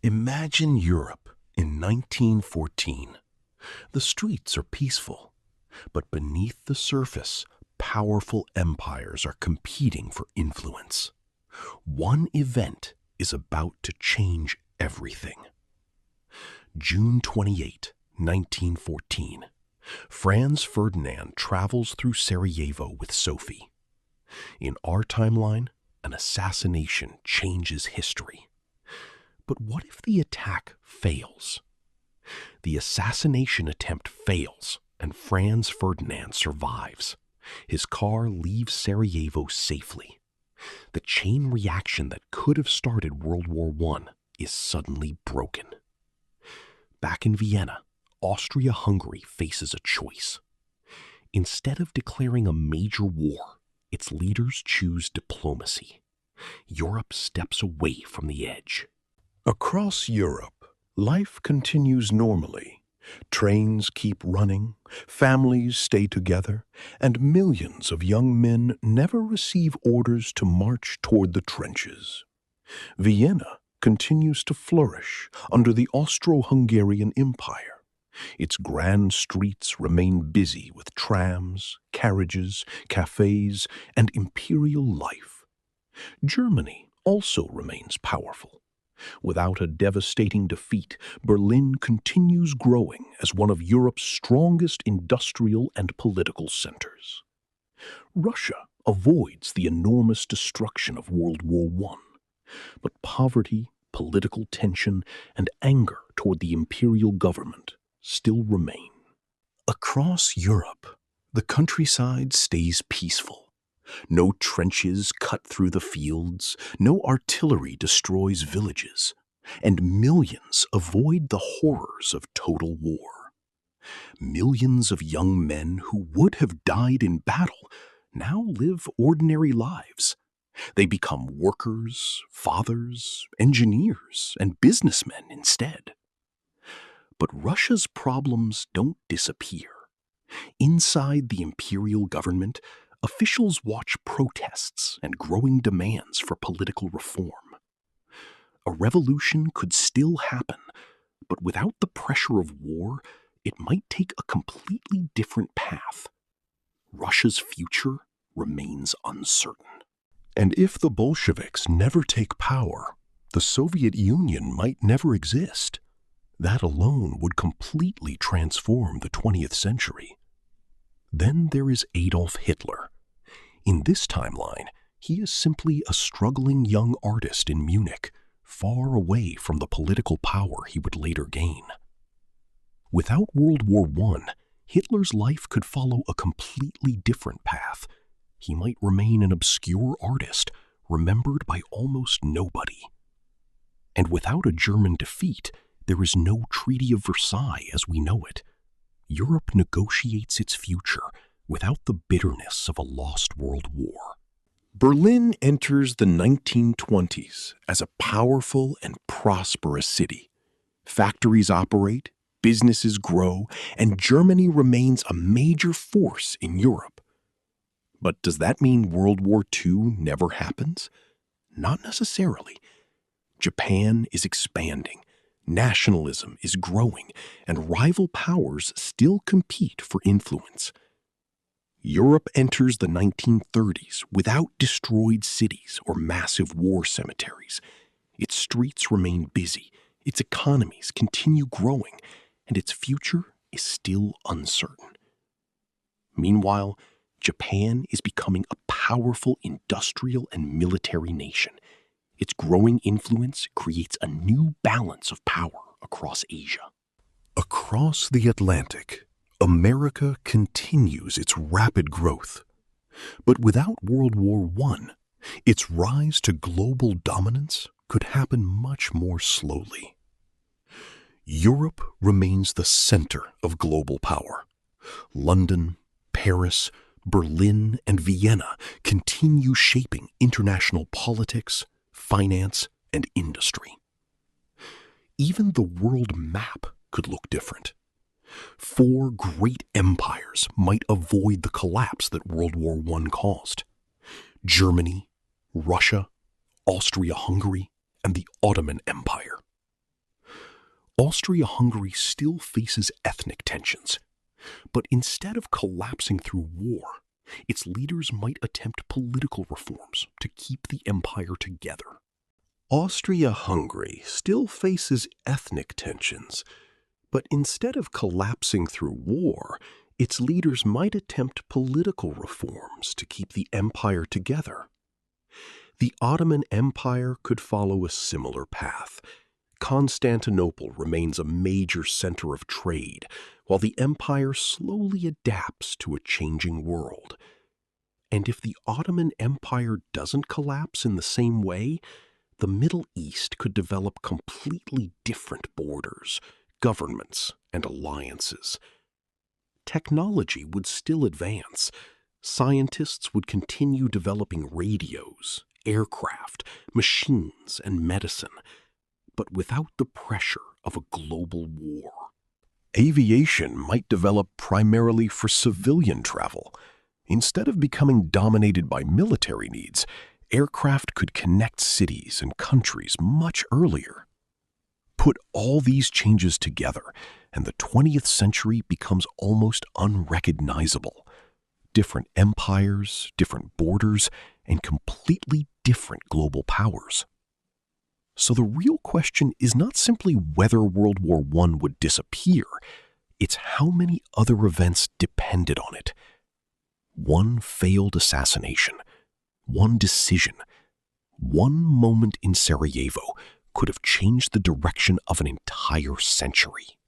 Imagine Europe in 1914. The streets are peaceful, but beneath the surface, powerful empires are competing for influence. One event is about to change everything. June 28, 1914. Franz Ferdinand travels through Sarajevo with Sophie. In our timeline, an assassination changes history. But what if the attack fails? The assassination attempt fails, and Franz Ferdinand survives. His car leaves Sarajevo safely. The chain reaction that could have started World War I is suddenly broken. Back in Vienna, Austria-Hungary faces a choice. Instead of declaring a major war, its leaders choose diplomacy. Europe steps away from the edge. Across Europe, life continues normally. Trains keep running, families stay together, and millions of young men never receive orders to march toward the trenches. Vienna continues to flourish under the Austro-Hungarian Empire. Its grand streets remain busy with trams, carriages, cafes, and imperial life. Germany also remains powerful. Without a devastating defeat, Berlin continues growing as one of Europe's strongest industrial and political centers. Russia avoids the enormous destruction of World War I, but poverty, political tension, and anger toward the imperial government still remain. Across Europe, the countryside stays peaceful. No trenches cut through the fields, no artillery destroys villages, and millions avoid the horrors of total war. Millions of young men who would have died in battle now live ordinary lives. They become workers, fathers, engineers, and businessmen instead. But Russia's problems don't disappear. Inside the imperial government, officials watch protests and growing demands for political reform. A revolution could still happen, but without the pressure of war, it might take a completely different path. Russia's future remains uncertain. And if the Bolsheviks never take power, the Soviet Union might never exist. That alone would completely transform the 20th century. Then there is Adolf Hitler. In this timeline, he is simply a struggling young artist in Munich, far away from the political power he would later gain. Without World War I, Hitler's life could follow a completely different path. He might remain an obscure artist, remembered by almost nobody. And without a German defeat, there is no Treaty of Versailles as we know it. Europe negotiates its future without the bitterness of a lost world war. Berlin enters the 1920s as a powerful and prosperous city. Factories operate, businesses grow, and Germany remains a major force in Europe. But does that mean World War II never happens? Not necessarily. Japan is expanding. Nationalism is growing, and rival powers still compete for influence. Europe enters the 1930s without destroyed cities or massive war cemeteries. Its streets remain busy, its economies continue growing, and its future is still uncertain. Meanwhile, Japan is becoming a powerful industrial and military nation. Its growing influence creates a new balance of power across Asia. Across the Atlantic, America continues its rapid growth. But without World War I, its rise to global dominance could happen much more slowly. Europe remains the center of global power. London, Paris, Berlin, and Vienna continue shaping international politics, finance, and industry. Even the world map could look different. 4 great empires might avoid the collapse that World War I caused: Germany, Russia, Austria-Hungary, and the Ottoman Empire. Austria-Hungary still faces ethnic tensions, but instead of collapsing through war, its leaders might attempt political reforms to keep the empire together. Austria-Hungary still faces ethnic tensions, but instead of collapsing through war, its leaders might attempt political reforms to keep the empire together. The Ottoman Empire could follow a similar path. Constantinople remains a major center of trade, while the empire slowly adapts to a changing world. And if the Ottoman Empire doesn't collapse in the same way, the Middle East could develop completely different borders, governments, and alliances. Technology would still advance. Scientists would continue developing radios, aircraft, machines, and medicine, but without the pressure of a global war. Aviation might develop primarily for civilian travel. Instead of becoming dominated by military needs, aircraft could connect cities and countries much earlier. Put all these changes together, and the 20th century becomes almost unrecognizable. Different empires, different borders, and completely different global powers. So the real question is not simply whether World War I would disappear, it's how many other events depended on it. One failed assassination, one decision, one moment in Sarajevo could have changed the direction of an entire century.